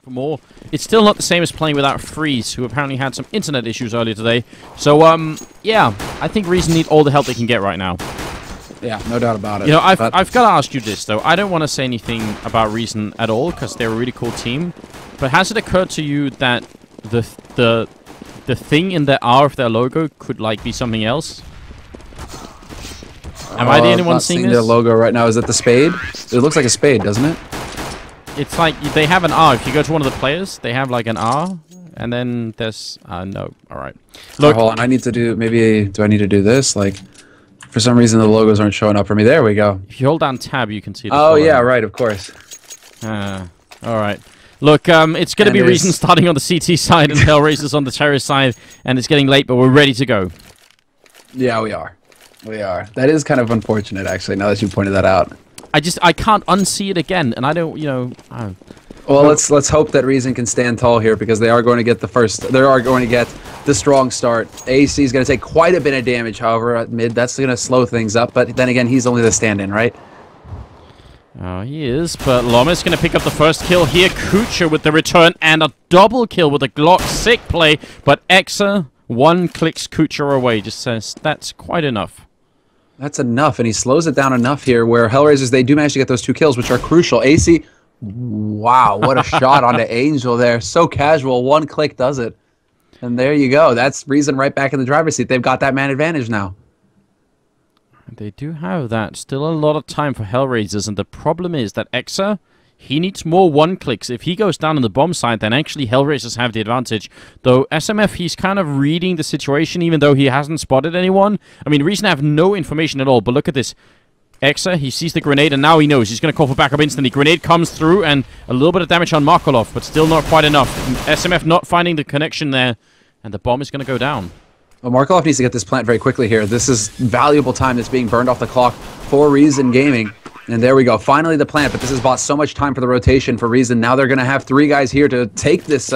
for more. It's still not the same as playing without Freeze, who apparently had some internet issues earlier today. So, yeah, I think Reason need all the help they can get right now. Yeah, no doubt about it. You know, I've got to ask you this, though. I don't want to say anything about Reason at all, because they're a really cool team. But has it occurred to you that the thing in the R of their logo could, like, be something else? Am I the only one seeing this? Their logo right now. Is it the spade? It looks like a spade, doesn't it? It's like they have an R. If you go to one of the players, they have like an R, and then there's no. All right. Look, hold on. I need to do maybe. Do I need to do this? Like, for some reason the logos aren't showing up for me. There we go. If you hold down Tab, you can see. Oh yeah, right. Of course. All right. Look, it's going to be Reason starting on the CT side and HellRaisers on the terrorist side, and it's getting late, but we're ready to go. Yeah, we are. We are. That is kind of unfortunate, actually. Now that you pointed that out. I can't unsee it again, and I don't, you know. Well, let's hope that Reason can stand tall here, because they are going to get the first. They are going to get the strong start. AC is going to take quite a bit of damage, however, at mid. That's going to slow things up. But then again, he's only the stand-in, right? Oh, he is. But Loma's going to pick up the first kill here. Kucha with the return and a double kill with a Glock. Sick play. But Exa one clicks Kucha away. Just says that's quite enough. That's enough, and he slows it down enough here where HellRaisers, they do manage to get those 2 kills, which are crucial. AC, wow, what a shot onto Angel there. So casual, 1 click does it. And there you go. That's Reason right back in the driver's seat. They've got that man advantage now. They do have that. Still a lot of time for HellRaisers, and the problem is that Exa, he needs more 1-clicks. If he goes down on the bomb side, then actually HellRaisers have the advantage. Though SMF, he's kind of reading the situation, even though he hasn't spotted anyone. I mean, Reason have no information at all, but look at this. Exa, he sees the grenade, and now he knows. He's going to call for backup instantly. Grenade comes through, and a little bit of damage on Markolov, but still not quite enough. SMF not finding the connection there, and the bomb is going to go down. Well, Markolov needs to get this plant very quickly here. This is valuable time that's being burned off the clock for Reason Gaming. And there we go. Finally the plant, but this has bought so much time for the rotation for Reason. Now they're going to have 3 guys here to take this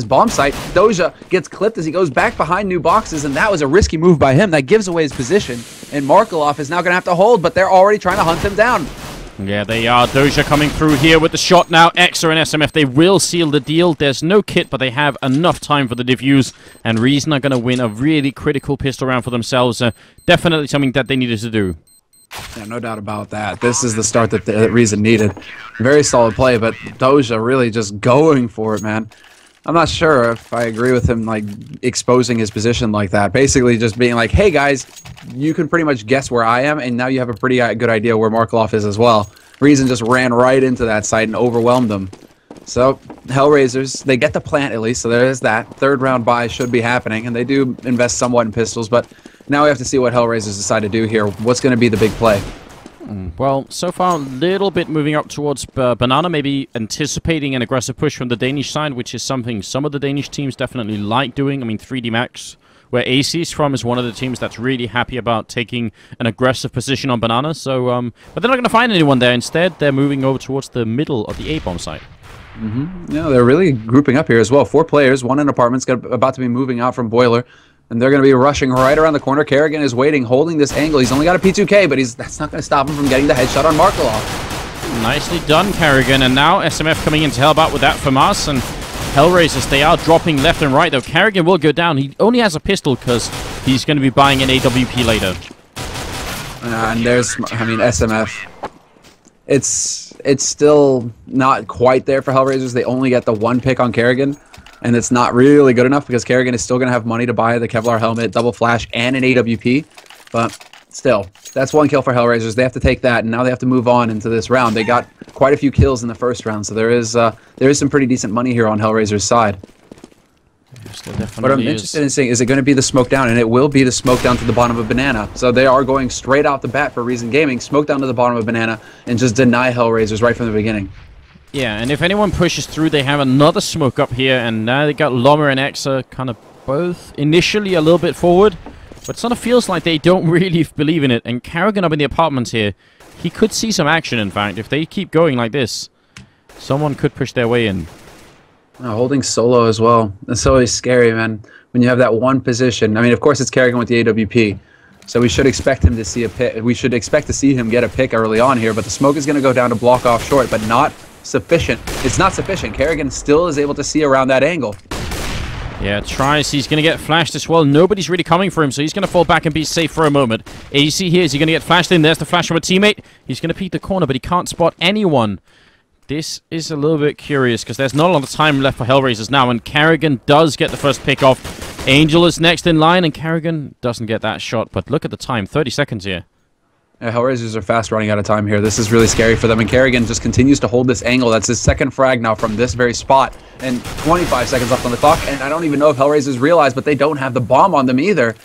bomb site. Doja gets clipped as he goes back behind new boxes, and that was a risky move by him. That gives away his position. And Markolov is now going to have to hold, but they're already trying to hunt him down. Yeah, they are. Doja coming through here with the shot now. Exa and SMF, they will seal the deal. There's no kit, but they have enough time for the defuse. And Reason are going to win a really critical pistol round for themselves. Definitely something that they needed to do. Yeah, no doubt about that. This is the start that Reason needed. Very solid play, but Doja really just going for it, man. I'm not sure if I agree with him, like, exposing his position like that. Basically just being like, hey, guys, you can pretty much guess where I am, and now you have a pretty good idea where Markolov is as well. Reason just ran right into that site and overwhelmed them. So, HellRaisers, they get the plant at least, so there is that. 3rd round buy should be happening, and they do invest somewhat in pistols, but now we have to see what HellRaisers decide to do here. What's going to be the big play? Well, so far, a little bit moving up towards Banana, maybe anticipating an aggressive push from the Danish side, which is something some of the Danish teams definitely like doing. I mean, 3D Max, where AC is from, is one of the teams that's really happy about taking an aggressive position on Banana. So, but they're not going to find anyone there. Instead, they're moving over towards the middle of the A-bomb site. Yeah, they're really grouping up here as well. 4 players, 1 in apartments, about to be moving out from Boiler. And they're going to be rushing right around the corner. Kerrigan is waiting, holding this angle. He's only got a P2K, but that's not going to stop him from getting the headshot on Markolov. Nicely done, Kerrigan. And now SMF coming in to help out with that from us. And HellRaisers, they are dropping left and right, though. Kerrigan will go down. He only has a pistol because he's going to be buying an AWP later. And there's, I mean, SMF. It's still not quite there for HellRaisers. They only get the 1 pick on Kerrigan. And it's not really good enough because Kerrigan is still going to have money to buy the Kevlar helmet, double flash, and an AWP. But still, that's 1 kill for HellRaisers. They have to take that, and now they have to move on into this round. They got quite a few kills in the first round, so there is some pretty decent money here on HellRaisers' side. What I'm interested in seeing, is it going to be the smoke down? And it will be the smoke down to the bottom of Banana. So they are going straight out the bat for Reason Gaming, smoke down to the bottom of Banana, and just deny HellRaisers right from the beginning. Yeah, and if anyone pushes through, they have another smoke up here, and now they got Loma and Exa kind of both initially a little bit forward, but it sort of feels like they don't really believe in it. And Kerrigan up in the apartments here, he could see some action, in fact. If they keep going like this, someone could push their way in. Holding solo as well. That's always scary, man. When you have that 1 position. I mean, of course, it's Kerrigan with the AWP. So we should expect him to see a pick. We should expect to see him get a pick early on here, but the smoke is going to go down to block off short, but not sufficient. It's not sufficient. Kerrigan still is able to see around that angle. Yeah, tries. He's going to get flashed as well. Nobody's really coming for him, so he's going to fall back and be safe for a moment. AC here, is he going to get flashed in? There's the flash from a teammate. He's going to peek the corner, but he can't spot anyone. This is a little bit curious, because there's not a lot of time left for HellRaisers now, and Kerrigan does get the first pick off. Angel is next in line, and Kerrigan doesn't get that shot, but look at the time, 30 seconds here. Yeah, HellRaisers are fast running out of time here. This is really scary for them, and Kerrigan just continues to hold this angle. That's his second frag now from this very spot, and 25 seconds left on the clock, and I don't even know if HellRaisers realize, but they don't have the bomb on them either.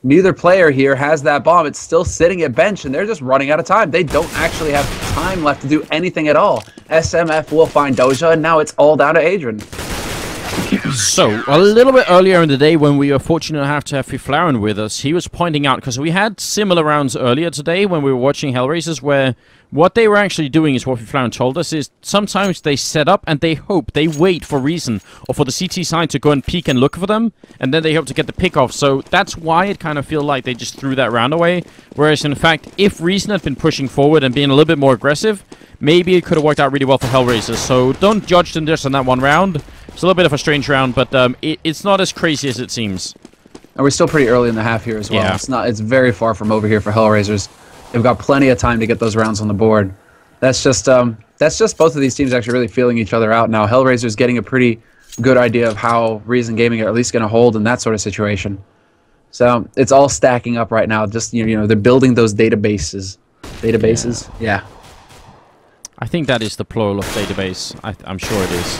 Neither player here has that bomb. It's still sitting at bench, and they're just running out of time. They don't actually have time left to do anything at all. SMF will find Doja, and now it's all down to Adrian. So, a little bit earlier in the day when we were fortunate enough to have Fiflaren with us, he was pointing out, because we had similar rounds earlier today when we were watching HellRaisers, where what they were actually doing is what Fiflaren told us, is sometimes they set up and they hope, they wait for Reason or for the CT side to go and peek and look for them, and then they hope to get the pick off. So that's why it kind of feels like they just threw that round away, whereas in fact, if Reason had been pushing forward and being a little bit more aggressive, maybe it could have worked out really well for HellRaisers. So don't judge them just on that one round. It's a little bit of a strange round, but it's not as crazy as it seems. And we're still pretty early in the half here as well. Yeah. It's very far from over here for HellRaisers. They've got plenty of time to get those rounds on the board. That's just both of these teams actually really feeling each other out now. HellRaisers getting a pretty good idea of how Reason Gaming are at least going to hold in that sort of situation. So it's all stacking up right now. Just you know, they're building those databases. Databases, yeah. I think that is the plural of database. I'm sure it is.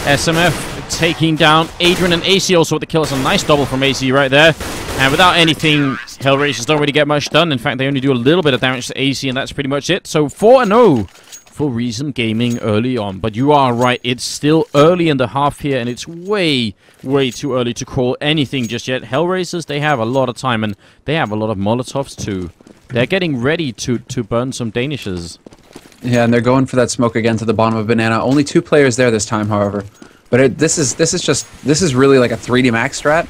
SMF taking down Adrian and AC also with the kill. It's a nice double from AC right there. And without anything, HellRaisers don't really get much done. In fact, they only do a little bit of damage to AC, and that's pretty much it. So 4-0 for Reason Gaming early on. But you are right, it's still early in the half here, and it's way, way too early to call anything just yet. HellRaisers, they have a lot of time, and they have a lot of Molotovs too. They're getting ready to burn some Danishes. Yeah, and they're going for that smoke again to the bottom of Banana. Only 2 players there this time, however. But this is really like a 3D Max strat,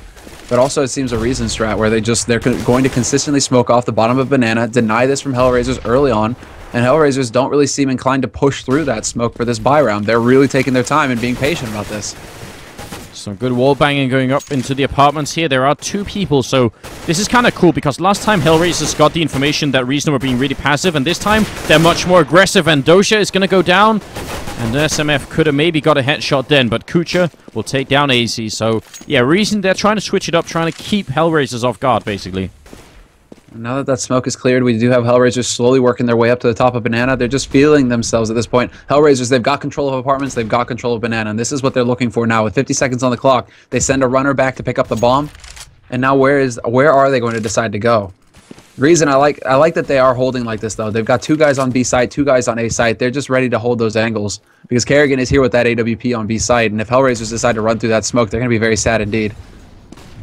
but also it seems a Reason strat where they're going to consistently smoke off the bottom of Banana, deny this from HellRaisers early on, and HellRaisers don't really seem inclined to push through that smoke for this buy round. They're really taking their time and being patient about this. Some good wall banging going up into the apartments here. There are 2 people, so this is kind of cool because last time HellRaisers got the information that Reason were being really passive, and this time they're much more aggressive, and Doja is going to go down, and SMF could have maybe got a headshot then, but Kucha will take down AC. So yeah, Reason, they're trying to switch it up, trying to keep HellRaisers off guard, basically. Now that that smoke is cleared, we do have HellRaisers slowly working their way up to the top of Banana. They're just feeling themselves at this point. HellRaisers, they've got control of apartments, they've got control of Banana, and this is what they're looking for now. With 50 seconds on the clock, they send a runner back to pick up the bomb, and now where are they going to decide to go? Reason, I like that they are holding like this, though. They've got 2 guys on B site, 2 guys on A site. They're just ready to hold those angles, because Kerrigan is here with that AWP on B site, and if HellRaisers decide to run through that smoke, they're going to be very sad indeed.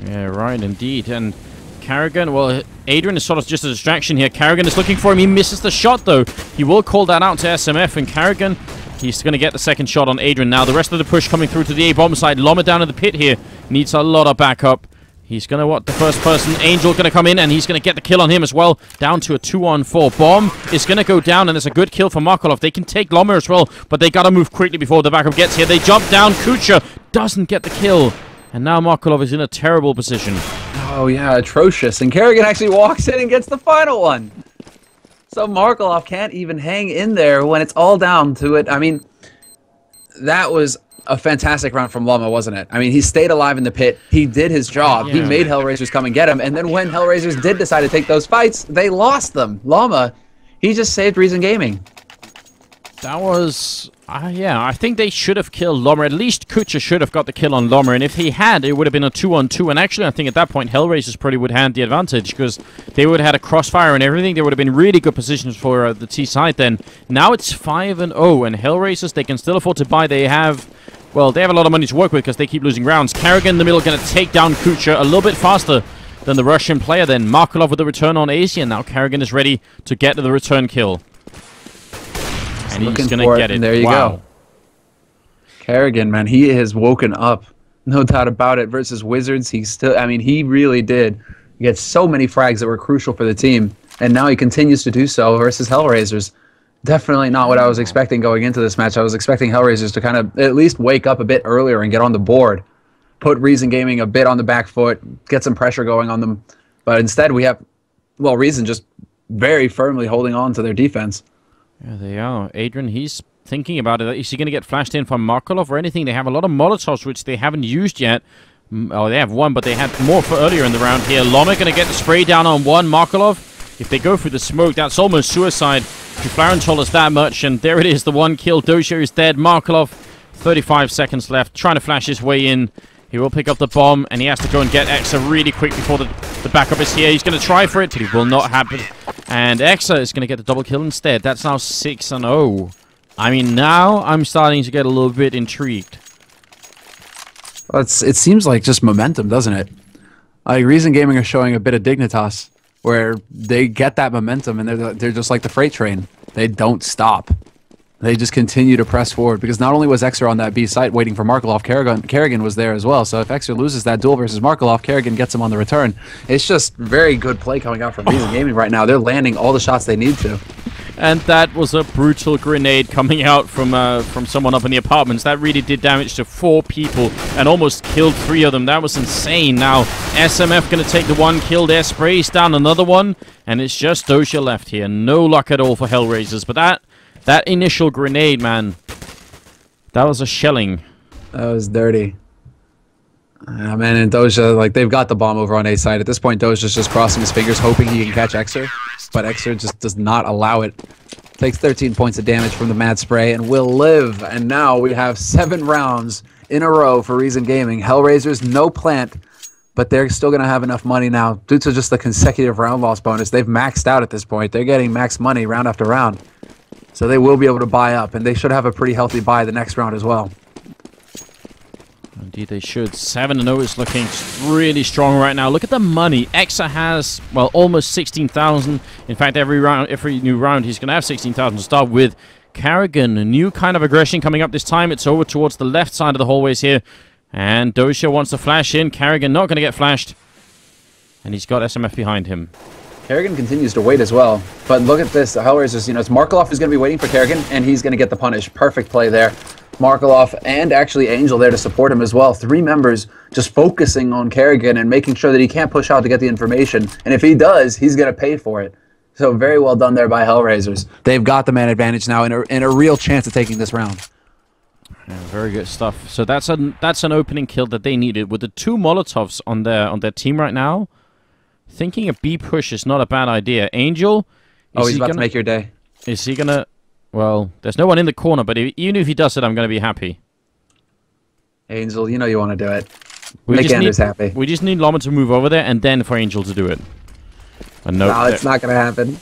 Yeah, right, indeed, and Kerrigan, well, Adrian is sort of just a distraction here. Kerrigan is looking for him. He misses the shot, though. He will call that out to SMF, and Kerrigan, he's going to get the second shot on Adrian. Now, the rest of the push coming through to the A-bomb side. Loma down in the pit here. Needs a lot of backup. He's going to want the first person. Angel going to come in, and he's going to get the kill on him as well. Down to a 2-on-4. Bomb is going to go down, and it's a good kill for Markolov. They can take Loma as well, but they got to move quickly before the backup gets here. They jump down. Kucha doesn't get the kill. And now Markolov is in a terrible position. Oh, yeah, atrocious. And Kerrigan actually walks in and gets the final one. So Markolov can't even hang in there when it's all down to it. I mean, that was a fantastic round from Loma, wasn't it? I mean, he stayed alive in the pit. He did his job. Yeah. He made HellRaisers come and get him. And then when HellRaisers did decide to take those fights, they lost them. Loma, he just saved Reason Gaming. That was... yeah, I think they should have killed Loma. At least Kucha should have got the kill on Loma. And if he had, it would have been a 2-on-2. And actually, I think at that point, HellRaisers probably would have had the advantage because they would have had a crossfire and everything. They would have been really good positions for the T side then. Now it's 5-0. And HellRaisers, they can still afford to buy. They have... Well, they have a lot of money to work with because they keep losing rounds. Kerrigan in the middle going to take down Kucha a little bit faster than the Russian player then. Markolov with the return on AC. And now Kerrigan is ready to get to the return kill. And he's going to get it. And there you go. Kerrigan, man, he has woken up. No doubt about it. Versus Wizards, he still, I mean, he really did get so many frags that were crucial for the team. And now he continues to do so versus HellRaisers. Definitely not what I was expecting going into this match. I was expecting HellRaisers to kind of at least wake up a bit earlier and get on the board, put Reason Gaming a bit on the back foot, get some pressure going on them. But instead, we have, well, Reason just very firmly holding on to their defense. Yeah, they are. Adrian, he's thinking about it. Is he going to get flashed in from Markolov or anything? They have a lot of Molotovs, which they haven't used yet. Oh, they have one, but they had more for earlier in the round here. Llama going to get the spray down on one. Markolov, if they go through the smoke, that's almost suicide. Flaren told us that much, and there it is. The one kill. Dojo is dead. Markolov, 35 seconds left, trying to flash his way in. He will pick up the bomb, and he has to go and get Exa really quick before the backup is here. He's going to try for it, but it will not happen. And Exa is going to get the double kill instead. That's now 6-0. I mean, now I'm starting to get a little bit intrigued. Well, it seems like just momentum, doesn't it? Reason Gaming are showing a bit of dignitas, where they get that momentum, and they're just like the freight train. They don't stop. They just continue to press forward, because not only was Exer on that B site waiting for Markolov, Kerrigan was there as well. So if Exer loses that duel versus Markolov, Kerrigan gets him on the return. It's just very good play coming out from Reason Gaming right now. They're landing all the shots they need to. And that was a brutal grenade coming out from someone up in the apartments. That really did damage to 4 people and almost killed 3 of them. That was insane. Now, SMF going to take the one kill there. Sprays down another one. And it's just Doja left here. No luck at all for HellRaisers. But that initial grenade, man, that was a shelling. That was dirty. Man, and Doja, like, they've got the bomb over on A side. At this point, Doja's just crossing his fingers, hoping he can catch Exer. But Exer just does not allow it. Takes 13 points of damage from the Mad Spray and will live. And now we have 7 rounds in a row for Reason Gaming. HellRaisers, no plant, but they're still going to have enough money now due to just the consecutive round loss bonus. They've maxed out at this point. They're getting max money round after round. So they will be able to buy up, and they should have a pretty healthy buy the next round as well. Indeed, they should. 7-0 is looking really strong right now. Look at the money. Exa has, well, almost 16,000. In fact, every new round, he's going to have 16,000 to start with. Kerrigan, a new kind of aggression coming up this time. It's over towards the left side of the hallways here. And Doja wants to flash in. Kerrigan not going to get flashed. And he's got SMF behind him. Kerrigan continues to wait as well. But look at this. The HellRaisers, it's Markolov who's going to be waiting for Kerrigan, and he's going to get the punish. Perfect play there. Markolov and actually Angel there to support him as well. 3 members just focusing on Kerrigan and making sure that he can't push out to get the information. And if he does, he's going to pay for it. So very well done there by HellRaisers. They've got the man advantage now and a real chance of taking this round. Yeah, very good stuff. So that's an opening kill that they needed. With the 2 Molotovs on their team right now, thinking a B push is not a bad idea. Angel, he's about to make your day. Is he gonna? Well, there's no one in the corner, but even if he does it, I'm gonna be happy. Angel, you want to do it. Make Anders happy. We just need Llama to move over there, and then for Angel to do it. And no, it's not gonna happen.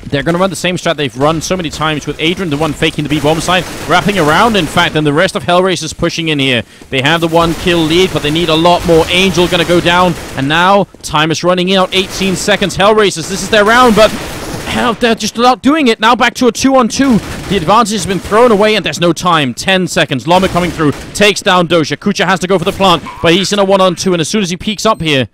They're going to run the same strat they've run so many times, with Adrian, the one faking the B-bomb side, wrapping around, in fact, and the rest of HellRaisers pushing in here. They have the 1 kill lead, but they need a lot more. Angel going to go down, and now time is running out. 18 seconds. HellRaisers, this is their round, but hell, they're just not doing it. Now back to a 2-on-2. The advantage has been thrown away, and there's no time. 10 seconds. Llama coming through, takes down Doja. Kucha has to go for the plant, but he's in a 1-on-2, and as soon as he peeks up here,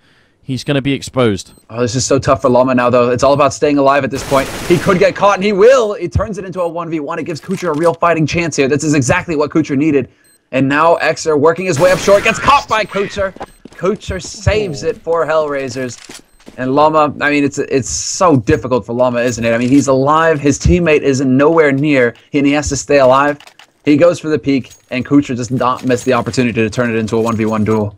he's going to be exposed. Oh, this is so tough for Llama now, though. It's all about staying alive at this point. He could get caught, and he will. He turns it into a 1v1. It gives Kucher a real fighting chance here. This is exactly what Kucher needed. And now Exer working his way up short. Gets caught by Kucher. Kucher saves it for HellRaisers. And Llama, I mean, it's so difficult for Llama, isn't it? I mean, he's alive. His teammate isn't nowhere near, and he has to stay alive. He goes for the peak, and Kucher does not miss the opportunity to turn it into a 1v1 duel.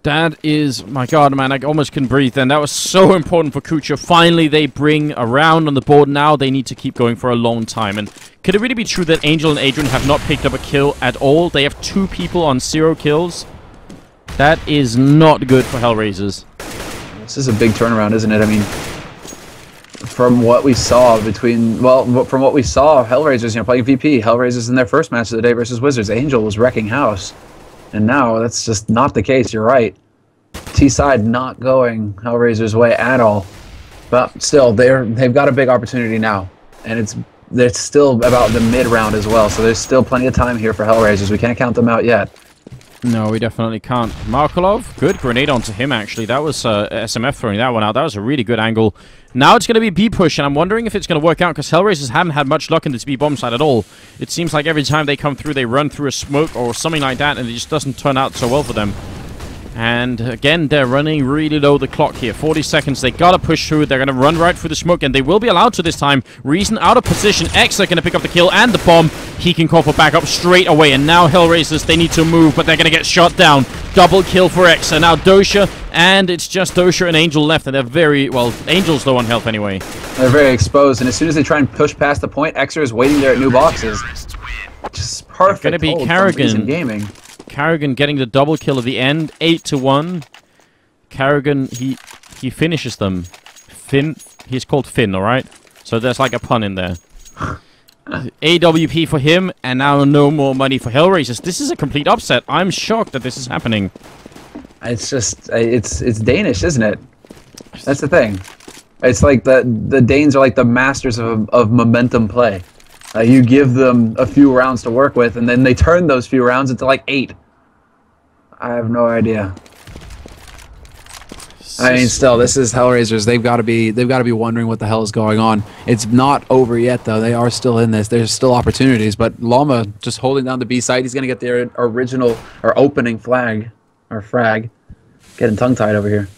That is, my God, man, I almost couldn't breathe then. That was so important for Kucha. Finally, they bring a round on the board. Now they need to keep going for a long time. And could it really be true that Angel and Adrian have not picked up a kill at all? They have 2 people on 0 kills. That is not good for HellRaisers. This is a big turnaround, isn't it? I mean, from what we saw from what we saw, HellRaisers, playing VP, HellRaisers in their first match of the day versus Wizards, Angel was wrecking house. And now that's just not the case. You're right. T-side not going HellRaisers' way at all. But still, they've got a big opportunity now. And it's still about the mid-round as well. So there's still plenty of time here for HellRaisers. We can't count them out yet. No, we definitely can't. Markolov, good grenade onto him, actually. That was SMF throwing that one out. That was a really good angle. Now it's going to be B push, and I'm wondering if it's going to work out, because HellRaisers haven't had much luck in this B bomb side at all. It seems like every time they come through, they run through a smoke or something like that, and it just doesn't turn out so well for them. And again, they're running really low the clock here. 40 seconds. They gotta push through. They're gonna run right through the smoke, and they will be allowed to this time. Reason out of position. X are gonna pick up the kill and the bomb. He can call for backup straight away. And now HellRaisers, they need to move, but they're gonna get shot down. Double kill for X. And now Dosha, and it's just Dosha and Angel left, and they're very, well, Angel's low on health anyway. They're very exposed, and as soon as they try and push past the point, Xer is waiting there at new boxes. Just perfect. Gonna be Karrigan. Gaming. Karrigan getting the double kill at the end, 8-1. Karrigan, he finishes them. Finn, he's called Finn, all right? So there's like a pun in there. AWP for him, and now no more money for HellRaisers. This is a complete upset. I'm shocked that this is happening. It's just, it's Danish, isn't it? That's the thing. It's like the Danes are like the masters of momentum play. You give them a few rounds to work with, and then they turn those few rounds into like 8. I have no idea. I mean, still, this is HellRaisers. They've got to be wondering what the hell is going on. It's not over yet, though. They are still in this. There's still opportunities, but Llama just holding down the B side. He's gonna get their original or opening flag or frag. Getting tongue-tied over here.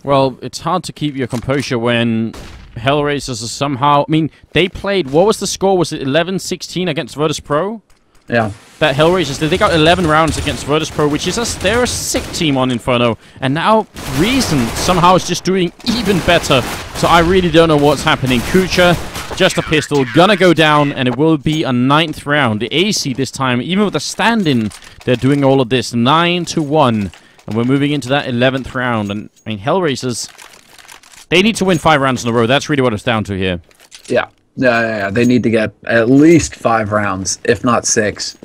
Well, it's hard to keep your composure when HellRaisers are somehow... I mean, they played... What was the score? Was it 11-16 against Virtus Pro? Yeah. That HellRaisers, they got 11 rounds against Virtus Pro, which is they're a sick team on Inferno. And now Reason somehow is just doing even better. So I really don't know what's happening. Kucha, just a pistol, gonna go down, and it will be a 9th round. The AC this time, even with a stand-in, they're doing all of this. 9-1. And we're moving into that 11th round. And I mean, HellRaisers, they need to win 5 rounds in a row. That's really what it's down to here. Yeah. Yeah. They need to get at least 5 rounds, if not 6.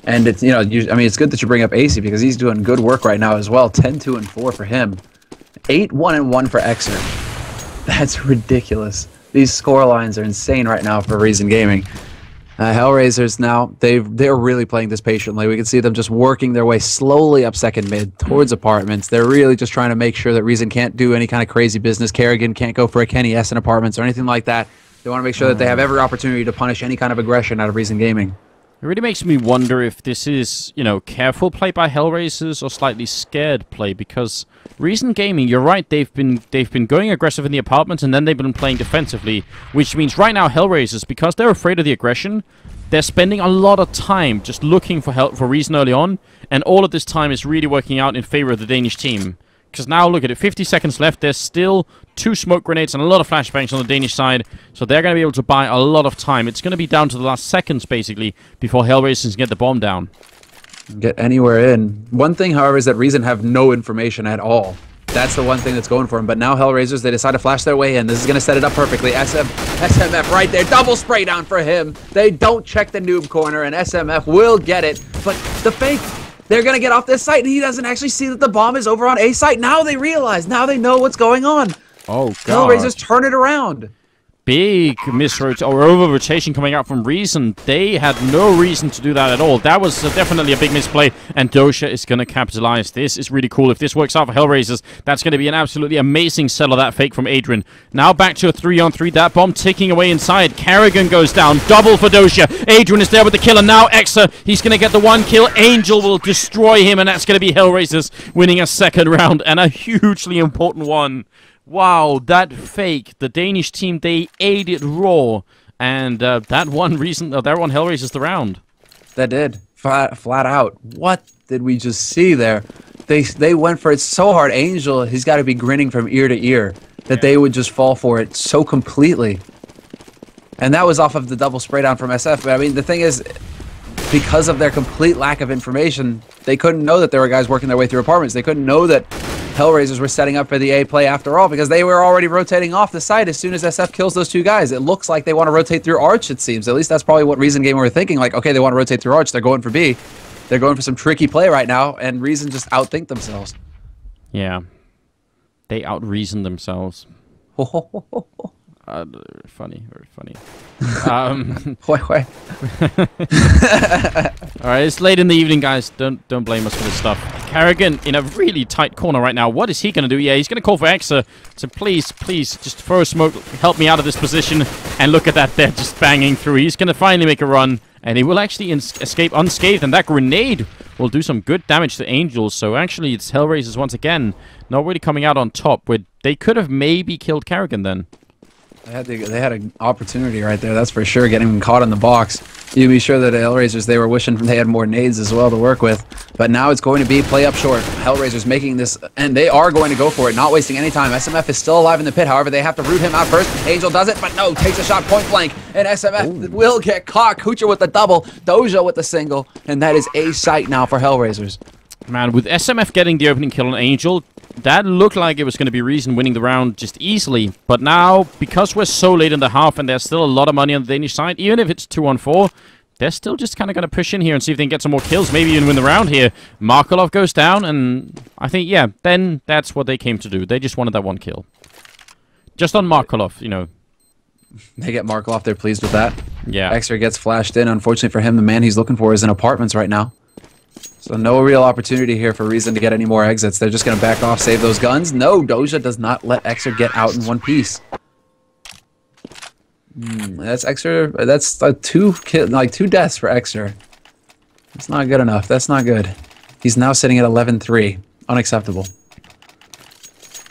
And it's, you know, I mean, it's good that you bring up AC because he's doing good work right now as well. 10-2-4 for him. 8-1-1 for Xer. That's ridiculous. These score lines are insane right now for Reason Gaming. HellRaisers now, they're really playing this patiently. We can see them just working their way slowly up second mid towards apartments. They're really just trying to make sure that Reason can't do any kind of crazy business. Karrigan can't go for a Kenny S in apartments or anything like that. They want to make sure that they have every opportunity to punish any kind of aggression out of Reason Gaming. It really makes me wonder if this is, you know, careful play by HellRaisers or slightly scared play, because Reason Gaming, you're right, they've been going aggressive in the apartments, and then they've been playing defensively, which means right now HellRaisers, because they're afraid of the aggression, they're spending a lot of time just looking for help for Reason early on, and all of this time is really working out in favor of the Danish team. Because now, look at it, 50 seconds left. There's still 2 smoke grenades and a lot of flashbangs on the Danish side. So they're going to be able to buy a lot of time. It's going to be down to the last seconds, basically, before HellRaisers get the bomb down. Get anywhere in. One thing, however, is that Reason have no information at all. That's the one thing that's going for them. But now HellRaisers, they decide to flash their way in. This is going to set it up perfectly. SMF right there. Double spray down for him. They don't check the noob corner, and SMF will get it. But the fake... They're going to get off this site, and he doesn't actually see that the bomb is over on A site. Now they realize. Now they know what's going on. Oh, God. HellRaisers turn it around. Big over-rotation coming out from Reason. They had no reason to do that at all. That was definitely a big misplay, and Dosha is going to capitalize. This is really cool. If this works out for HellRaisers, that's going to be an absolutely amazing sell of that fake from Adrian. Now back to a 3-on-3. That bomb ticking away inside. Karrigan goes down. Double for Dosha. Adrian is there with the kill, and now Xer, he's going to get the 1 kill. Angel will destroy him, and that's going to be HellRaisers winning a 2nd round, and a hugely important one. Wow, that fake. The Danish team, they ate it raw. And that one HellRaisers the round. That did. Flat out. What did we just see there? They went for it so hard. Angel, he's got to be grinning from ear to ear that they would just fall for it so completely. And that was off of the double spray down from SF. But I mean, the thing is, because of their complete lack of information, they couldn't know that there were guys working their way through apartments. They couldn't know that HellRaisers were setting up for the A play after all, because they were already rotating off the site as soon as SF kills those 2 guys. It looks like they want to rotate through Arch, it seems. At least that's probably what Reason Gaming were thinking. Like, okay, they want to rotate through Arch. They're going for B. They're going for some tricky play right now, and Reason just outthink themselves. Yeah. They out-Reason themselves. Funny, very funny. All right, it's late in the evening, guys. Don't blame us for this stuff. Kerrigan in a really tight corner right now. What is he going to do? Yeah, he's going to call for Exa to please just throw a smoke, help me out of this position. And look at that, they're just banging through. He's going to finally make a run, and he will actually escape unscathed, and that grenade will do some good damage to Angels. So actually, it's HellRaisers once again, not really coming out on top. Where they could have maybe killed Kerrigan then. They had an opportunity right there, that's for sure, getting him caught in the box. You'd be sure that the HellRaisers, they were wishing they had more nades as well to work with. But now it's going to be play up short. HellRaisers making this, and they are going to go for it, not wasting any time. SMF is still alive in the pit, however, they have to root him out first. Angel does it, but no, takes a shot point blank, and SMF will get caught. Kucher with the double, Doja with the single, and that is a sight now for HellRaisers. Man, with SMF getting the opening kill on Angel, that looked like it was going to be Reason winning the round just easily. But now, because we're so late in the half and there's still a lot of money on the Danish side, even if it's 2-on-4, they're still just kind of going to push in here and see if they can get some more kills, maybe even win the round here. Markolov goes down, and I think, yeah, then that's what they came to do. They just wanted that one kill. Just on Markolov, you know. They get Markolov, they're pleased with that. Yeah. Extra gets flashed in. Unfortunately for him, the man he's looking for is in apartments right now. So no real opportunity here for Reason to get any more exits. They're just going to back off, save those guns. No, Doja does not let Exer get out in one piece. That's Exer. That's two deaths for Exer. That's not good enough. That's not good. He's now sitting at 11-3. Unacceptable.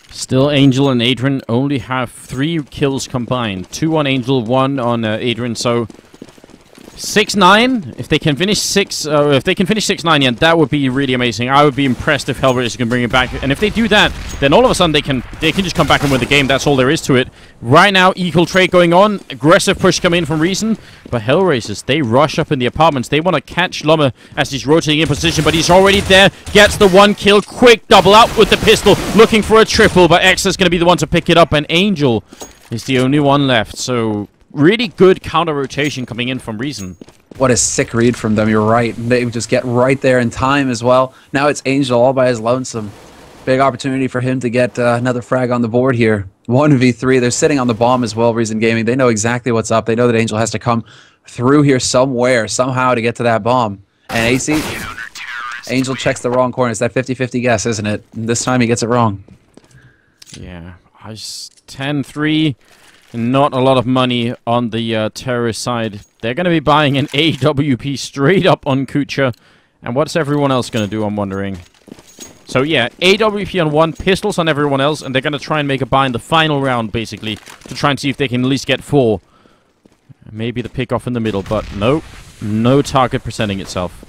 Still, Angel and Adrian only have 3 kills combined. 2 on Angel, 1 on Adrian. So 6-9. If they can finish 6-9, yeah, that would be really amazing. I would be impressed if HellRaisers can bring it back. And if they do that, then all of a sudden they can just come back and win the game. That's all there is to it. Right now, equal trade going on. Aggressive push coming in from Reason. But HellRaisers, they rush up in the apartments. They want to catch Lommer as he's rotating in position, but he's already there. Gets the 1 kill. Quick double out with the pistol. Looking for a triple, but X is going to be the one to pick it up. And Angel is the only one left. So really good counter rotation coming in from Reason. What a sick read from them, you're right. They just get right there in time as well. Now it's Angel all by his lonesome. Big opportunity for him to get another frag on the board here. 1v3, they're sitting on the bomb as well, Reason Gaming. They know exactly what's up. They know that Angel has to come through here somewhere, somehow to get to that bomb. And AC, Angel checks the wrong corner. It's that 50-50 guess, isn't it? And this time he gets it wrong. Yeah, 10-3. Not a lot of money on the terrorist side. They're going to be buying an AWP straight up on Kucher. And what's everyone else going to do, I'm wondering. So yeah, AWP on 1, pistols on everyone else, and they're going to try and make a buy in the final round, basically, to try and see if they can at least get 4. Maybe the pick off in the middle, but nope. No target presenting itself.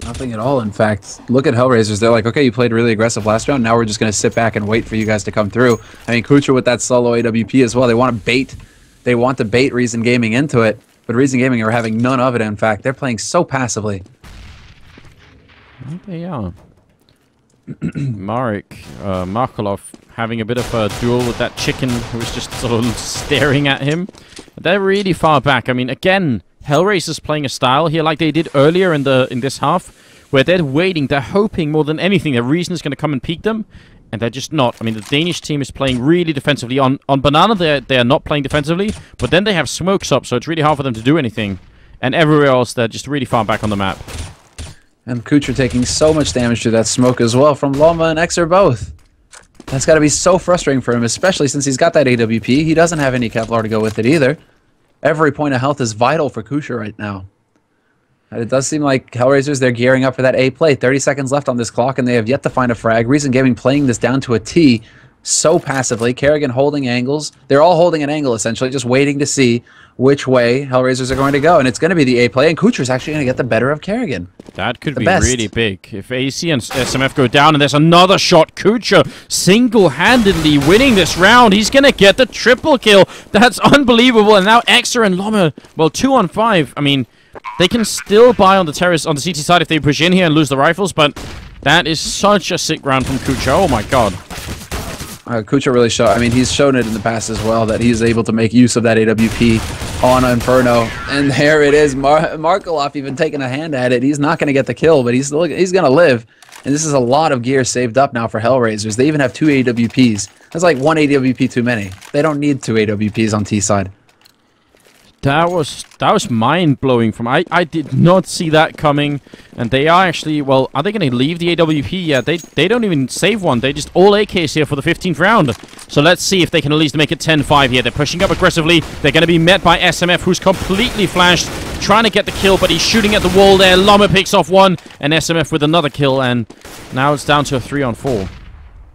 Nothing at all, in fact. Look at HellRaisers. They're like, okay, you played really aggressive last round. Now we're just going to sit back and wait for you guys to come through. I mean, Kucher with that solo AWP as well. They want to bait Reason Gaming into it, but Reason Gaming are having none of it, in fact. They're playing so passively. Well, they are. Markolov having a bit of a duel with that chicken who was just sort of staring at him. They're really far back. I mean, again, HellRaisers playing a style here like they did earlier in this half, where they're waiting, they're hoping more than anything that Reason is going to come and peek them, and they're just not. I mean, the Danish team is playing really defensively. On Banana, they are not playing defensively, but then they have smokes up, so it's really hard for them to do anything. And everywhere else, they're just really far back on the map. And Kucher taking so much damage to that smoke as well from Loma and Xer both. That's got to be so frustrating for him, especially since he's got that AWP. He doesn't have any Kevlar to go with it either. Every point of health is vital for Kucher right now. And it does seem like HellRaisers, they're gearing up for that A play. 30 seconds left on this clock, and they have yet to find a frag. Reason Gaming playing this down to a T so passively. Kerrigan holding angles. They're all holding an angle, essentially, just waiting to see which way HellRaisers are going to go. And it's going to be the A play, and Kucher's actually going to get the better of Kerrigan. That could be really big. If AC and SMF go down, and there's another shot, Kucher single-handedly winning this round. He's going to get the triple kill. That's unbelievable. And now Exer and Loma, well, 2-on-5. I mean, they can still buy on the terrorists on the CT side if they push in here and lose the rifles, but that is such a sick round from Kucher. Oh my god. Kucher really showed, I mean, he's shown it in the past as well, that he's able to make use of that AWP on Inferno. And there it is. Markolov even taking a hand at it. He's not going to get the kill, but he's going to live. And this is a lot of gear saved up now for HellRaisers. They even have 2 AWPs. That's like 1 AWP too many. They don't need 2 AWPs on T side. That was mind-blowing from I did not see that coming. And they are actually, well, are they going to leave the AWP? Yeah, they don't even save one. They just all AKs here for the 15th round. So let's see if they can at least make it 10-5 here. They're pushing up aggressively. They're going to be met by SMF, who's completely flashed, trying to get the kill, but he's shooting at the wall there. Llama picks off one, and SMF with another kill, and now it's down to a 3-on-4.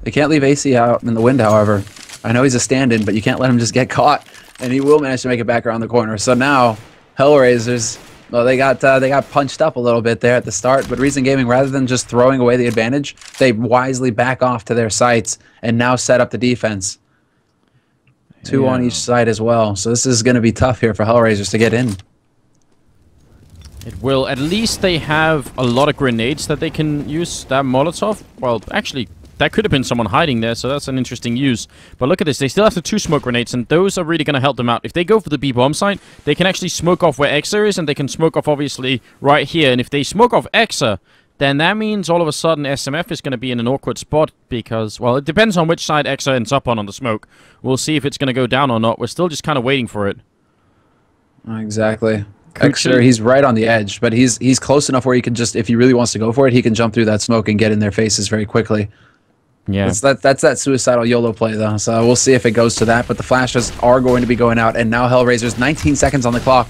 They can't leave AC out in the wind, however. I know he's a stand-in, but you can't let him just get caught, and he will manage to make it back around the corner. So now, HellRaisers, well, they got punched up a little bit there at the start, but Reason Gaming, rather than just throwing away the advantage, they wisely back off to their sites and now set up the defense. Two on each side as well. So this is going to be tough here for HellRaisers to get in. It will. At least they have a lot of grenades that they can use. That Molotov, well, actually, that could have been someone hiding there, so that's an interesting use. But look at this. They still have the 2 smoke grenades, and those are really going to help them out. If they go for the B bomb site, they can actually smoke off where Exa is, and they can smoke off, obviously, right here. And if they smoke off Exa, then that means all of a sudden SMF is going to be in an awkward spot because, well, it depends on which side Exa ends up on the smoke. We'll see if it's going to go down or not. We're still just kind of waiting for it. Exactly. Exa, he's right on the edge, but he's close enough where he can just, if he really wants to go for it, he can jump through that smoke and get in their faces very quickly. Yeah. That's that suicidal YOLO play, though. So we'll see if it goes to that. But the flashes are going to be going out. And now HellRaisers, 19 seconds on the clock.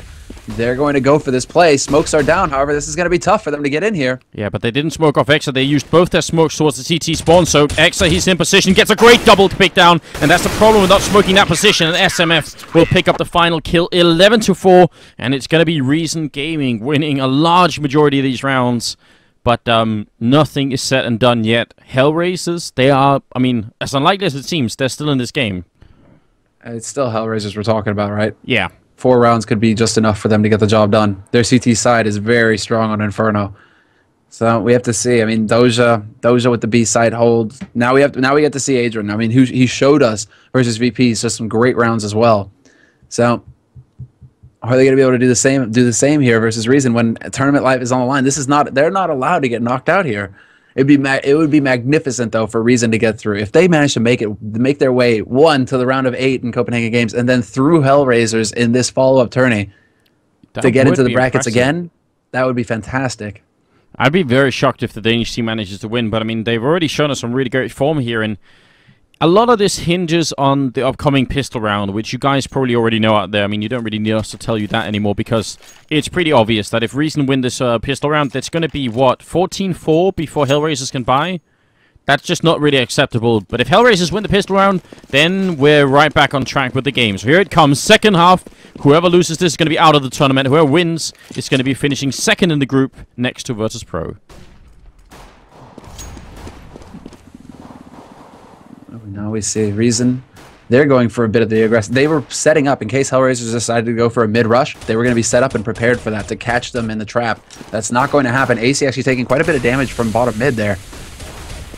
They're going to go for this play. Smokes are down. However, this is going to be tough for them to get in here. Yeah, but they didn't smoke off Exa. They used both their smokes towards the CT spawn. So Exa, he's in position, gets a great double pick down. And that's the problem with not smoking that position. And SMF will pick up the final kill, 11-4. And it's going to be Reason Gaming winning a large majority of these rounds. But nothing is set and done yet. HellRaisers, they are, I mean, as unlikely as it seems, they're still in this game. It's still HellRaisers we're talking about, right? Yeah. 4 rounds could be just enough for them to get the job done. Their CT side is very strong on Inferno. So we have to see. I mean, Doja with the B side hold. Now we get to see Adrian. I mean, he showed us versus VP just some great rounds as well. So are they going to be able to do the same here versus Reason when tournament life is on the line? This is not. They're not allowed to get knocked out here. It would be magnificent though for Reason to get through if they manage to make their way to the round of 8 in Copenhagen Games and then through HellRaisers in this follow-up tourney to get into the brackets again. That would be fantastic. I'd be very shocked if the Danish team manages to win, but I mean they've already shown us some really great form here, and a lot of this hinges on the upcoming pistol round, which you guys probably already know out there. I mean, you don't really need us to tell you that anymore because it's pretty obvious that if Reason win this pistol round, that's going to be, what, 14-4 before HellRaisers can buy? That's just not really acceptable. But if HellRaisers win the pistol round, then we're right back on track with the game. So here it comes, second half. Whoever loses this is going to be out of the tournament. Whoever wins is going to be finishing second in the group next to Virtus.pro. Now we see Reason. They're going for a bit of the aggressive. They were setting up in case HellRaisers decided to go for a mid-rush. They were going to be set up and prepared for that to catch them in the trap. That's not going to happen. AC actually taking quite a bit of damage from bottom mid there.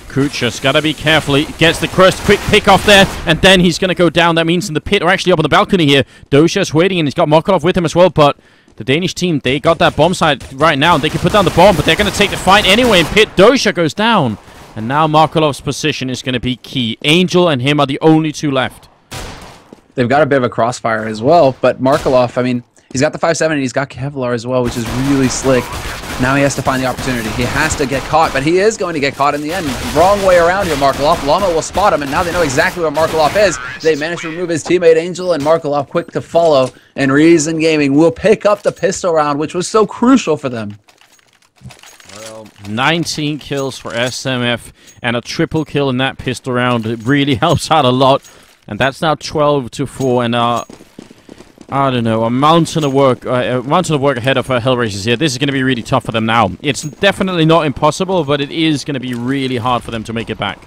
Kucha's got to be careful. He gets the first quick pick off there, and then he's going to go down. That means in the pit, or actually up on the balcony here. Dosha's waiting, and he's got Mokolov with him as well, but the Danish team, they got that bomb site right now, and they can put down the bomb, but they're going to take the fight anyway in pit. Dosha goes down. And now Markolov's position is going to be key. Angel and him are the only 2 left. They've got a bit of a crossfire as well, but Markolov, I mean, he's got the 5.7 and he's got Kevlar as well, which is really slick. Now he has to find the opportunity. He has to get caught, but he is going to get caught in the end. Wrong way around here, Markolov. Llama will spot him, and now they know exactly where Markolov is. They managed to remove his teammate Angel, and Markolov quick to follow, and Reason Gaming will pick up the pistol round, which was so crucial for them. 19 kills for SMF and a triple kill in that pistol round. It really helps out a lot. And that's now 12-4. And I don't know, a mountain of work ahead of HellRaisers here. This is going to be really tough for them now. It's definitely not impossible, but it is going to be really hard for them to make it back.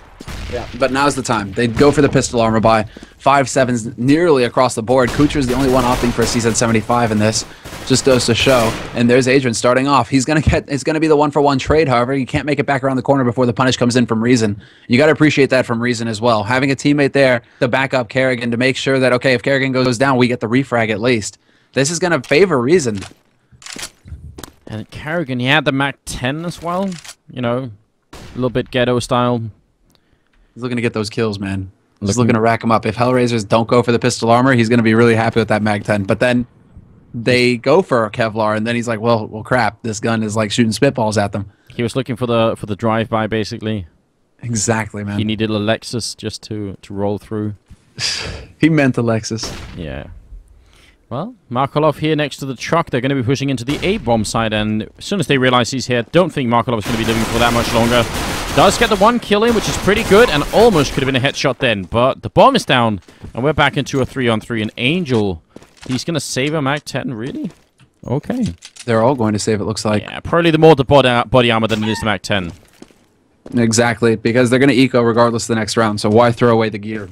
Yeah, but now's the time. They'd go for the pistol armor by 5.7s nearly across the board. Kucher's the only one opting for a CZ75 in this. Just goes to show. And there's Adrian starting off. It's gonna be the 1-for-1 trade, however. You can't make it back around the corner before the punish comes in from Reason. You gotta appreciate that from Reason as well. Having a teammate there to back up Kerrigan to make sure that, okay, if Kerrigan goes down, we get the refrag at least. This is gonna favor Reason. And Kerrigan, he had the Mac 10 as well. You know, a little bit ghetto style. He's looking to get those kills, man. He's looking to rack them up. If HellRaisers don't go for the pistol armor, he's going to be really happy with that Mag 10. But then they go for Kevlar, and then he's like, well, crap, this gun is like shooting spitballs at them. He was looking for the drive-by, basically. Exactly, man. He needed a Lexus just to roll through. He meant the Lexus. Yeah. Well, Markolov here next to the truck. They're going to be pushing into the A-bomb side, and as soon as they realize he's here, don't think Markolov is going to be living for that much longer. Does get the one kill in, which is pretty good, and almost could have been a headshot then, but the bomb is down, and we're back into a 3-on-3, and Angel, he's going to save a Mag-10, really? Okay. They're all going to save, it looks like. Yeah, probably the more the body armor than it is the Mag-10. Exactly, because they're going to eco regardless of the next round, so why throw away the gear?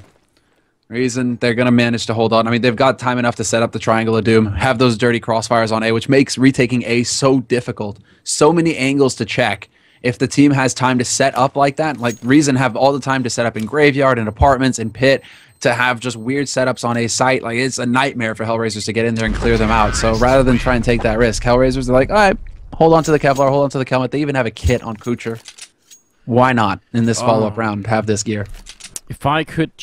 Reason they're going to manage to hold on. I mean, they've got time enough to set up the Triangle of Doom, have those dirty crossfires on A, which makes retaking A so difficult. So many angles to check. If the team has time to set up like that, like Reason have all the time to set up in Graveyard and apartments and Pit, to have just weird setups on a site, like it's a nightmare for HellRaisers to get in there and clear them out. So rather than try and take that risk, HellRaisers are like, all right, hold on to the Kevlar, hold on to the helmet. They even have a kit on Kucher. Why not in this follow-up round have this gear? If I could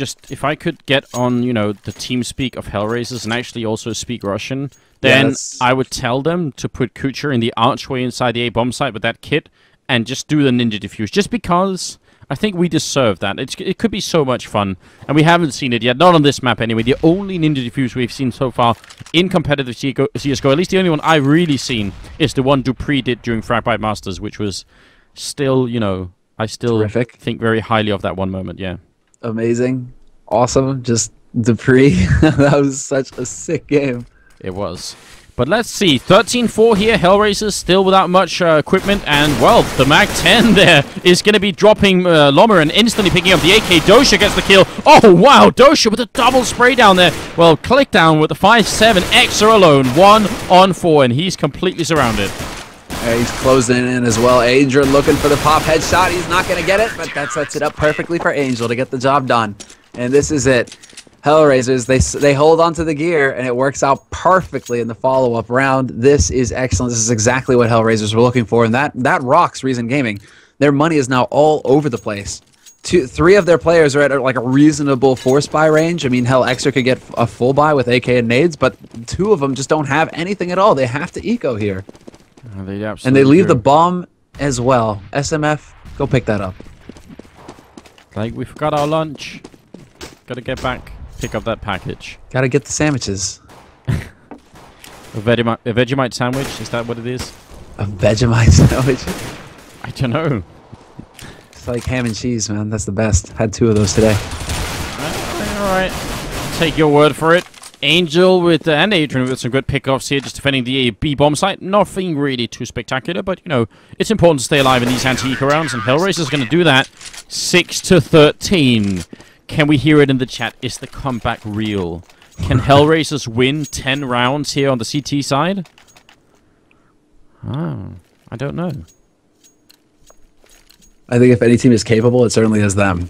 get on, you know, the team speak of HellRaisers and actually also speak Russian, then I would tell them to put Kucher in the archway inside the A-bomb site with that kit and just do the ninja defuse. Just because I think we deserve that. It could be so much fun, and we haven't seen it yet. Not on this map anyway. The only ninja defuse we've seen so far in competitive CSGO, at least the only one I've really seen, is the one Dupree did during Fragmite Masters, which was still, you know, I still terrific. Think very highly of that one moment, yeah. Amazing. Awesome. Just Dupree. That was such a sick game. It was. But let's see. 13-4 here. HellRaisers still without much equipment. And, well, the Mag-10 there is going to be dropping Lommer and instantly picking up the AK. Dosha gets the kill. Oh, wow. Dosha with a double spray down there. Well, click down with the 5-7. Exa alone. 1-on-4. And he's completely surrounded. He's closing in as well. Adrian looking for the pop headshot. He's not going to get it, but that sets it up perfectly for Angel to get the job done. And this is it. HellRaisers, they hold on to the gear, and it works out perfectly in the follow-up round. This is excellent. This is exactly what HellRaisers were looking for, and that rocks Reason Gaming. Their money is now all over the place. Three of their players are at like a reasonable force buy range. I mean, hell, Extra could get a full buy with AK and nades, but two of them just don't have anything at all. They have to eco here. And they leave the bomb as well. SMF, go pick that up. Like, we forgot our lunch. Gotta get back, pick up that package. Gotta get the sandwiches. A Vegemite sandwich, is that what it is? A Vegemite sandwich? I don't know. It's like ham and cheese, man. That's the best. Had 2 of those today. Alright. Take your word for it. Angel and Adrian with some good pickoffs here, just defending the B bomb site. Nothing really too spectacular, but, you know, it's important to stay alive in these anti-eco rounds, and HellRaisers going to do that. 6-13. Can we hear it in the chat? Is the comeback real? Can HellRaisers win 10 rounds here on the CT side? Oh, I don't know. I think if any team is capable, it certainly is them.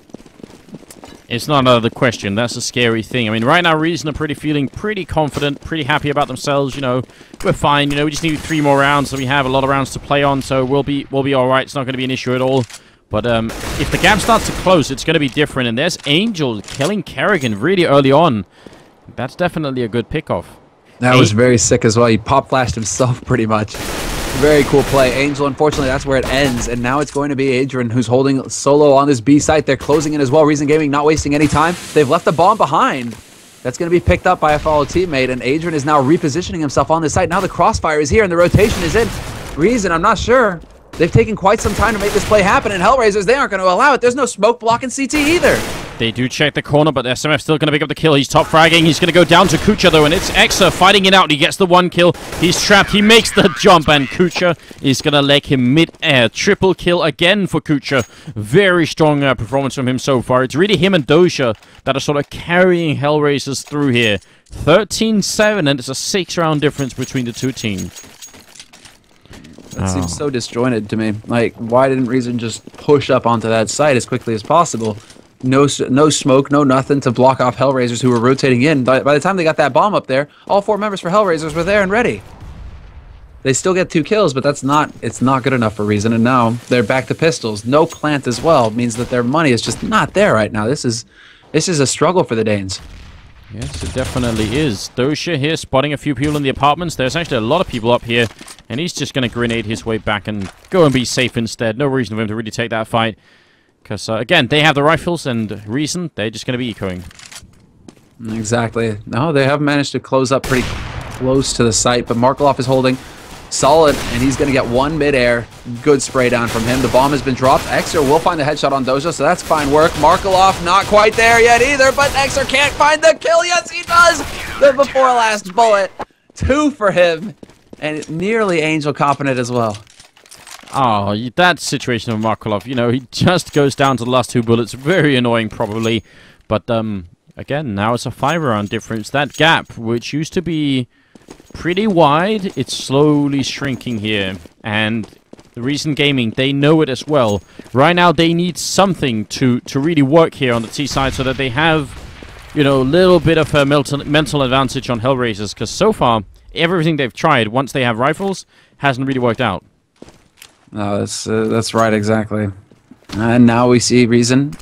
It's not another question. That's a scary thing. I mean, right now, Reason are feeling pretty confident, pretty happy about themselves. You know, we're fine. You know, we just need 3 more rounds, so we have a lot of rounds to play on. So we'll be all right. It's not going to be an issue at all. But if the gap starts to close, it's going to be different. And there's Angel killing Kerrigan really early on. That's definitely a good pickoff. That was very sick as well. He pop flashed himself pretty much. Very cool play. Angel, unfortunately, that's where it ends. And now it's going to be Adrian who's holding solo on this B site. They're closing in as well. Reason Gaming not wasting any time. They've left the bomb behind. That's going to be picked up by a fellow teammate. And Adrian is now repositioning himself on this site. Now the crossfire is here and the rotation is in. Reason, I'm not sure. They've taken quite some time to make this play happen. And HellRaisers, they aren't going to allow it. There's no smoke blocking CT either. They do check the corner, but SMF still going to pick up the kill. He's top fragging. He's going to go down to Kucher, though, and it's Exa fighting it out. He gets the 1 kill. He's trapped. He makes the jump, and Kucher is going to leg him mid-air. Triple kill again for Kucher. Very strong performance from him so far. It's really him and Dosha that are sort of carrying HellRaisers through here. 13-7, and it's a 6-round difference between the two teams. That seems so disjointed to me. Like, why didn't Reason just push up onto that site as quickly as possible? No smoke, no nothing to block off HellRaisers who were rotating in. By the time they got that bomb up there, all 4 members for HellRaisers were there and ready. They still get 2 kills, but it's not good enough for Reason. And now they're back to pistols. No plant as well means that their money is just not there right now. This is a struggle for the Danes. Yes, it definitely is. Dosha here spotting a few people in the apartments. There's actually a lot of people up here, and he's just going to grenade his way back and go and be safe instead. No reason for him to really take that fight. Because, again, they have the rifles, and reason, they're just going to be ecoing. Exactly. No, they have managed to close up pretty close to the site, but Markelov is holding solid, and he's going to get one mid-air. Good spray down from him. The bomb has been dropped. Exer will find the headshot on Doja, so that's fine work. Markelov not quite there yet either, but Exer can't find the kill. Yes, he does! The before last bullet. 2 for him, and nearly Angel competent as well. Oh, that situation of Markelov, you know, he just goes down to the last 2 bullets. Very annoying, probably. But, again, now it's a 5-round difference. That gap, which used to be pretty wide, it's slowly shrinking here. And the Reason Gaming, they know it as well. Right now, they need something to really work here on the T side so that they have, you know, a little bit of a mental advantage on HellRaisers. Because so far, everything they've tried, once they have rifles, hasn't really worked out. No, that's right, exactly. And now we see Reason.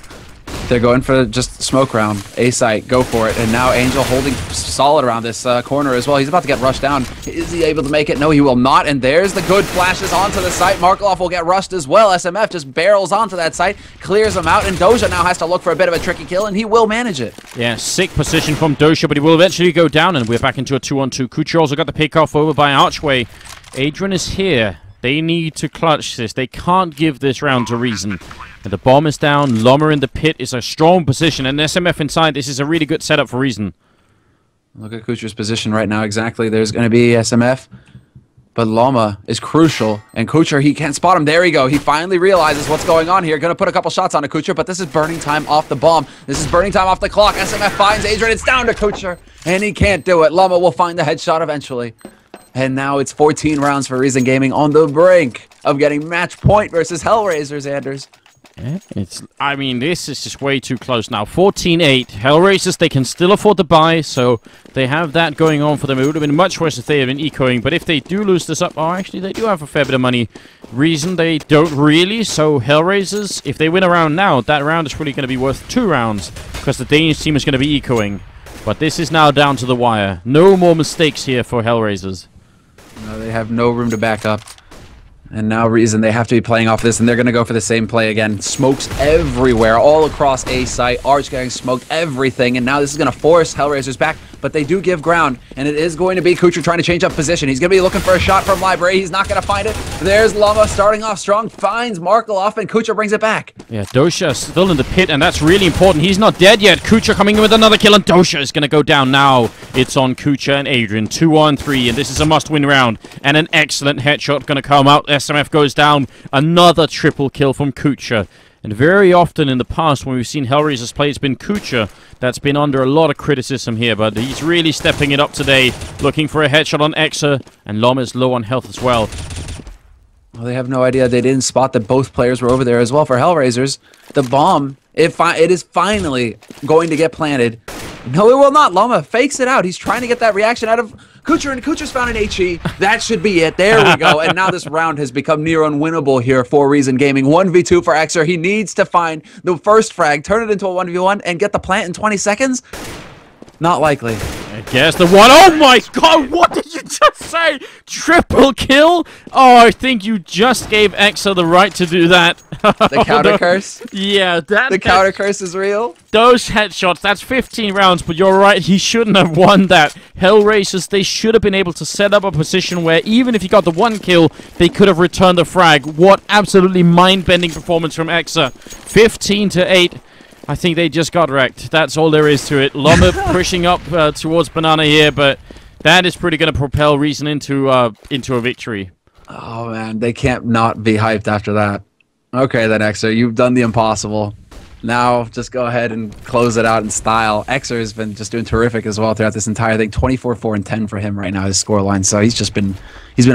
They're going for just smoke round. A site, go for it. And now Angel holding solid around this corner as well. He's about to get rushed down. Is he able to make it? No, he will not. And there's the good flashes onto the site. Markelov will get rushed as well. SMF just barrels onto that site, clears him out, and Doja now has to look for a bit of a tricky kill, and he will manage it. Yeah, sick position from Doja, but he will eventually go down, and we're back into a 2-on-2. Kucher also got the pick off over by Archway. Adrian is here. They need to clutch this. They can't give this round to Reason. And the bomb is down. Loma in the pit is a strong position. And SMF inside, this is a really good setup for Reason. Look at Kucher's position right now. Exactly. There's going to be SMF. But Loma is crucial. And Kucher, he can't spot him. There we go. He finally realizes what's going on here. Going to put a couple shots on Kucher. But this is burning time off the bomb. This is burning time off the clock. SMF finds Adrian. It's down to Kucher. And he can't do it. Loma will find the headshot eventually. And now it's 14 rounds for Reason Gaming on the brink of getting match point versus HellRaisers, Anders. Yeah, I mean, this is just way too close now. 14-8. HellRaisers, they can still afford to buy, so they have that going on for them. It would have been much worse if they had been ecoing, but if they do lose this up, oh, actually, they do have a fair bit of money. Reason, they don't really, so HellRaisers, if they win a round now, that round is really going to be worth 2 rounds, because the Danish team is going to be ecoing. But this is now down to the wire. No more mistakes here for HellRaisers. No, they have no room to back up. And now Reason, they have to be playing off this, and they're going to go for the same play again. Smokes everywhere, all across A site. Arch getting smoked, everything. And now this is going to force HellRaisers back, but they do give ground. And it is going to be Kucher trying to change up position. He's going to be looking for a shot from Library. He's not going to find it. There's Loma starting off strong, finds Markelov, and Kucher brings it back. Yeah, Dosha still in the pit, and that's really important. He's not dead yet. Kucher coming in with another kill, and Dosha is going to go down now. It's on Kucher and Adrian. 2-on-3, and this is a must-win round. And an excellent headshot going to come out. SMF goes down. Another triple kill from Kucher. And very often in the past when we've seen HellRaisers play, it's been Kucher that's been under a lot of criticism here, but he's really stepping it up today, looking for a headshot on Exer, and Lom is low on health as well. Well, they have no idea. They didn't spot that both players were over there as well for HellRaisers. The bomb, it is finally going to get planted. No, it will not. Loma fakes it out. He's trying to get that reaction out of Kucher, and Kucher's found an HE. That should be it. There we go. And now this round has become near unwinnable here for Reason Gaming. 1v2 for Exer. He needs to find the first frag, turn it into a 1v1, and get the plant in 20 seconds. Not likely. I guess the one. Oh my god, what did you just say? Triple kill? Oh, I think you just gave Exer the right to do that. The counter curse? Yeah, the counter curse is real? Those headshots, that's 15 rounds, but you're right, he shouldn't have won that. HellRaisers, they should have been able to set up a position where even if he got the 1 kill, they could have returned the frag. What absolutely mind-bending performance from Exer. 15-8. I think they just got wrecked. That's all there is to it. Loma pushing up towards Banana here, but that is pretty going to propel Reason into a victory. Oh, man. They can't not be hyped after that. Okay, then, Exer. You've done the impossible. Now, just go ahead and close it out in style. Exer has been just doing terrific as well throughout this entire thing. 24, 4, and 10 for him right now, his scoreline. So he's been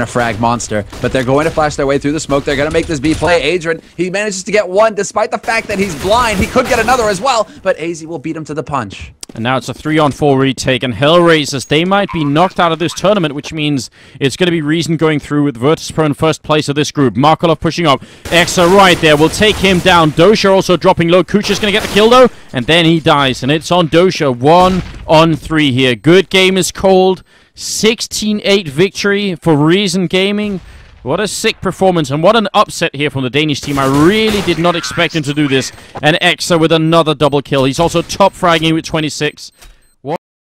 a frag monster. But they're going to flash their way through the smoke. They're going to make this B play. Adrian, he manages to get one despite the fact that he's blind. He could get another as well, but AZ will beat him to the punch. And now it's a 3-on-4 retake, and HellRaisers, they might be knocked out of this tournament, which means it's going to be Reason going through with VirtusPro in first place of this group. Markolov pushing up. Exa right there will take him down. Dosha also dropping low. Kucha's going to get the kill, though, and then he dies, and it's on Dosha. 1-on-3 here. Good game is called. 16-8 victory for Reason Gaming. What a sick performance, and what an upset here from the Danish team. I really did not expect him to do this. And Exa with another double kill. He's also top fragging with 26.